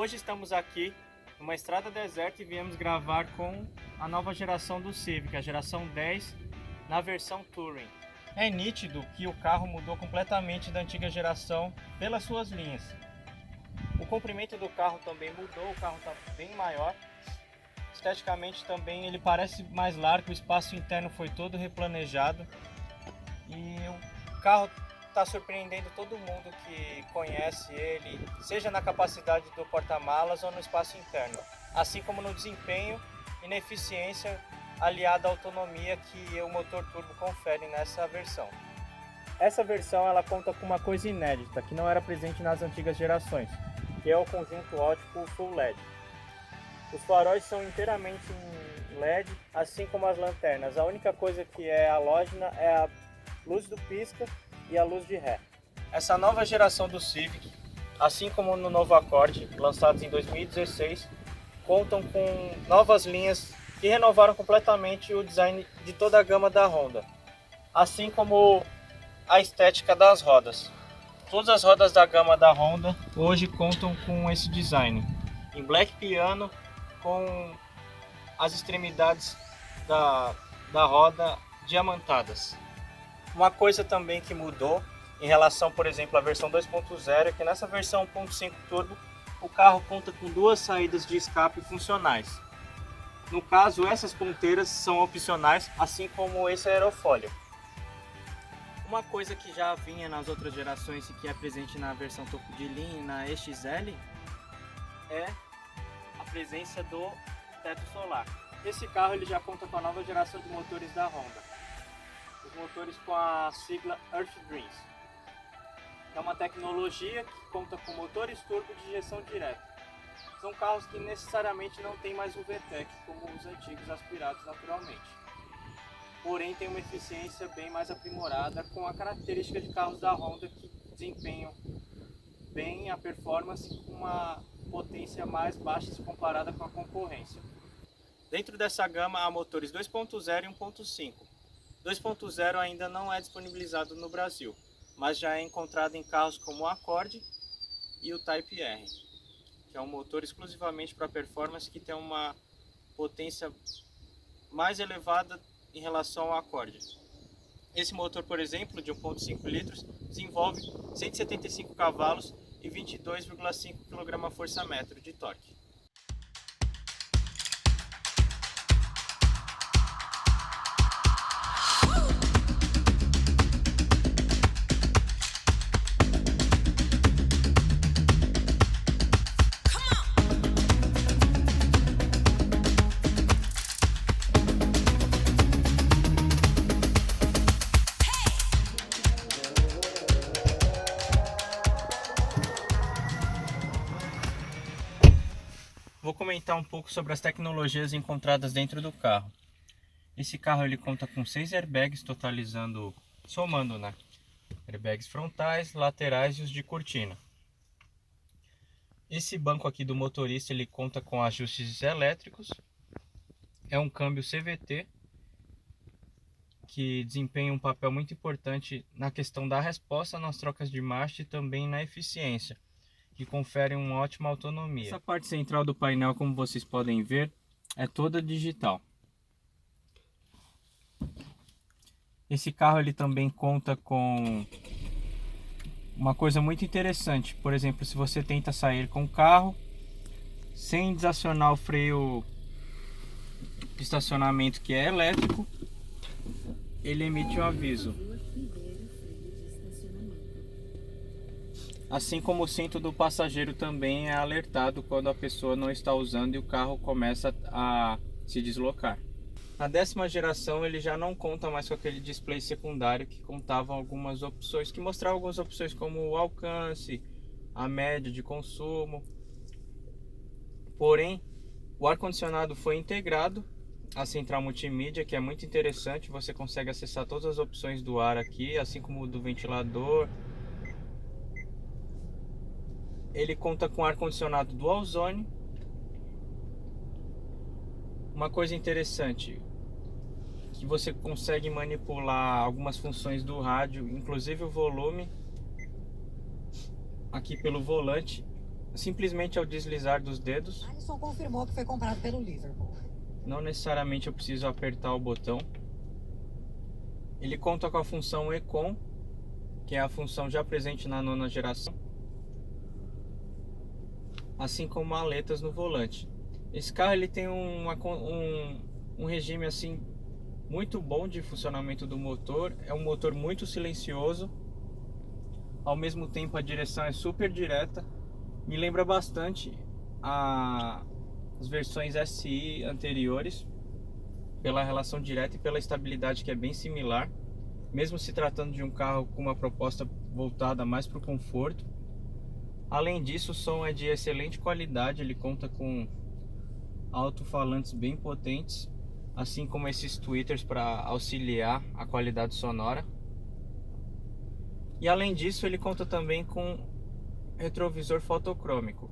Hoje estamos aqui numa estrada deserta e viemos gravar com a nova geração do Civic, a geração 10, na versão Touring. É nítido que o carro mudou completamente da antiga geração pelas suas linhas. O comprimento do carro também mudou, o carro está bem maior. Esteticamente também ele parece mais largo, o espaço interno foi todo replanejado. E o carro está surpreendendo todo mundo que conhece ele, seja na capacidade do porta-malas ou no espaço interno, assim como no desempenho e na eficiência aliada à autonomia que o motor turbo confere nessa versão. Essa versão ela conta com uma coisa inédita que não era presente nas antigas gerações, que é o conjunto óptico Full LED. Os faróis são inteiramente em LED, assim como as lanternas. A única coisa que é halógena é a luz do pisca e a luz de ré. Essa nova geração do Civic, assim como no novo Accord, lançados em 2016, contam com novas linhas que renovaram completamente o design de toda a gama da Honda, assim como a estética das rodas. Todas as rodas da gama da Honda hoje contam com esse design, em black piano, com as extremidades da roda diamantadas. Uma coisa também que mudou em relação, por exemplo, à versão 2.0 é que nessa versão 1.5 Turbo o carro conta com duas saídas de escape funcionais. No caso, essas ponteiras são opcionais, assim como esse aerofólio. Uma coisa que já vinha nas outras gerações e que é presente na versão topo de linha e na EXL é a presença do teto solar. Esse carro ele já conta com a nova geração de motores da Honda. Os motores com a sigla Earth Dreams. É uma tecnologia que conta com motores turbo de injeção direta. São carros que necessariamente não tem mais o VTEC como os antigos aspirados naturalmente. Porém tem uma eficiência bem mais aprimorada com a característica de carros da Honda que desempenham bem a performance com uma potência mais baixa se comparada com a concorrência. Dentro dessa gama há motores 2.0 e 1.5. 2.0 ainda não é disponibilizado no Brasil, mas já é encontrado em carros como o Accord e o Type R, que é um motor exclusivamente para performance que tem uma potência mais elevada em relação ao Accord. Esse motor, por exemplo, de 1.5 litros, desenvolve 175 cavalos e 22,5 kgfm de torque. Vou comentar um pouco sobre as tecnologias encontradas dentro do carro. Esse carro ele conta com 6 airbags, totalizando, somando, né? Airbags frontais, laterais e os de cortina. Esse banco aqui do motorista ele conta com ajustes elétricos. É um câmbio CVT que desempenha um papel muito importante na questão da resposta nas trocas de marcha e também na eficiência, que confere uma ótima autonomia. Essa parte central do painel, como vocês podem ver, é toda digital. Esse carro ele também conta com uma coisa muito interessante. Por exemplo, se você tenta sair com o carro sem desacionar o freio de estacionamento, que é elétrico, ele emite um aviso. Assim como o cinto do passageiro também é alertado quando a pessoa não está usando e o carro começa a se deslocar. Na 10ª geração ele já não conta mais com aquele display secundário que contava algumas opções, que mostrava algumas opções como o alcance, a média de consumo. Porém, o ar-condicionado foi integrado à central multimídia, que é muito interessante. Você consegue acessar todas as opções do ar aqui, assim como o do ventilador. Ele conta com ar-condicionado dual zone. Uma coisa interessante, que você consegue manipular algumas funções do rádio, inclusive o volume, aqui pelo volante, simplesmente ao deslizar dos dedos. Alisson confirmou que foi comprado pelo Liverpool. Não necessariamente eu preciso apertar o botão. Ele conta com a função Econ, que é a função já presente na 9ª geração, assim como aletas no volante. Esse carro ele tem um regime assim muito bom de funcionamento do motor. É um motor muito silencioso, ao mesmo tempo a direção é super direta. Me lembra bastante as versões SI anteriores, pela relação direta e pela estabilidade que é bem similar, mesmo se tratando de um carro com uma proposta voltada mais para o conforto. Além disso, o som é de excelente qualidade, ele conta com alto-falantes bem potentes, assim como esses tweeters para auxiliar a qualidade sonora. E além disso, ele conta também com retrovisor fotocrômico.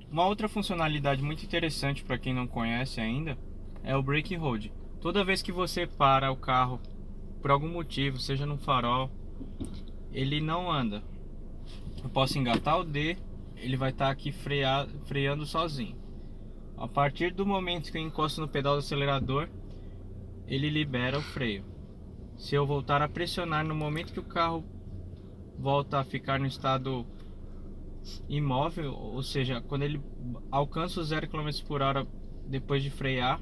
Uma outra funcionalidade muito interessante para quem não conhece ainda é o brake hold. Toda vez que você para o carro por algum motivo, seja no farol, ele não anda. Eu posso engatar o D, ele vai estar aqui freando sozinho. A partir do momento que eu encosto no pedal do acelerador, ele libera o freio. Se eu voltar a pressionar no momento que o carro volta a ficar no estado imóvel, ou seja, quando ele alcança os 0 km por hora depois de frear,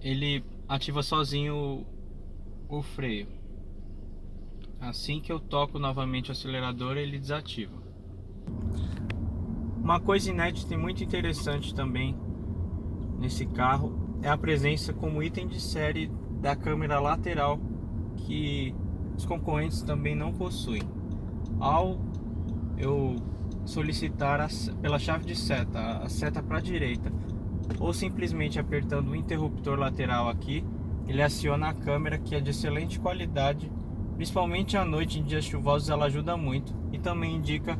ele ativa sozinho o freio. Assim que eu toco novamente o acelerador, ele desativa. Uma coisa inédita e muito interessante também nesse carro é a presença como item de série da câmera lateral, que os concorrentes também não possuem. Ao eu solicitar pela chave de seta, a seta para a direita, ou simplesmente apertando o interruptor lateral aqui, ele aciona a câmera, que é de excelente qualidade. Principalmente à noite, em dias chuvosos, ela ajuda muito e também indica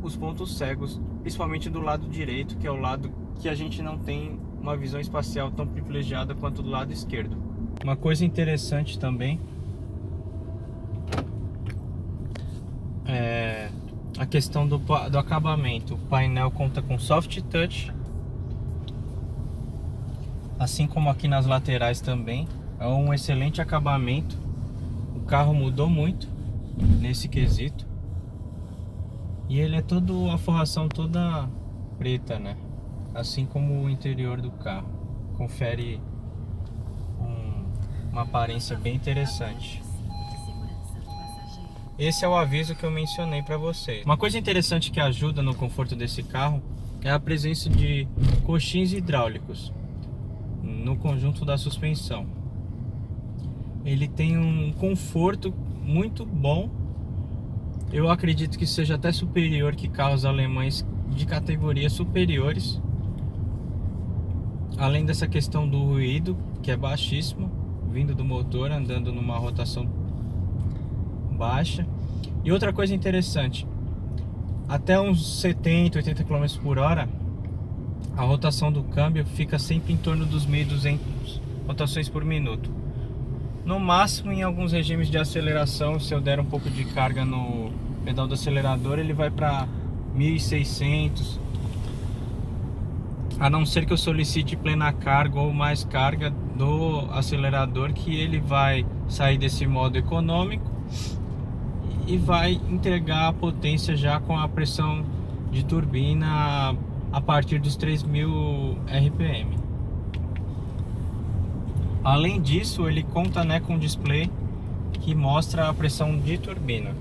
os pontos cegos, principalmente do lado direito, que é o lado que a gente não tem uma visão espacial tão privilegiada quanto do lado esquerdo. Uma coisa interessante também é a questão do acabamento. O painel conta com soft touch, assim como aqui nas laterais também. É um excelente acabamento. O carro mudou muito nesse quesito. E ele é todo, a forração toda preta, né? Assim como o interior do carro. Confere uma aparência bem interessante. Esse é o aviso que eu mencionei para vocês. Uma coisa interessante que ajuda no conforto desse carro é a presença de coxins hidráulicos no conjunto da suspensão. Ele tem um conforto muito bom. Eu acredito que seja até superior que carros alemães de categorias superiores. Além dessa questão do ruído, que é baixíssimo, vindo do motor, andando numa rotação baixa. E outra coisa interessante, até uns 70, 80 km por hora, a rotação do câmbio fica sempre em torno dos 1.200 rotações por minuto. No máximo, em alguns regimes de aceleração, se eu der um pouco de carga no pedal do acelerador, ele vai para 1.600. A não ser que eu solicite plena carga ou mais carga do acelerador, que ele vai sair desse modo econômico e vai entregar a potência já com a pressão de turbina a partir dos 3.000 RPM. Além disso, ele conta, né, com um display que mostra a pressão de turbina.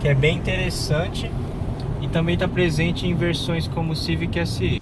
Que é bem interessante e também está presente em versões como o Civic SI.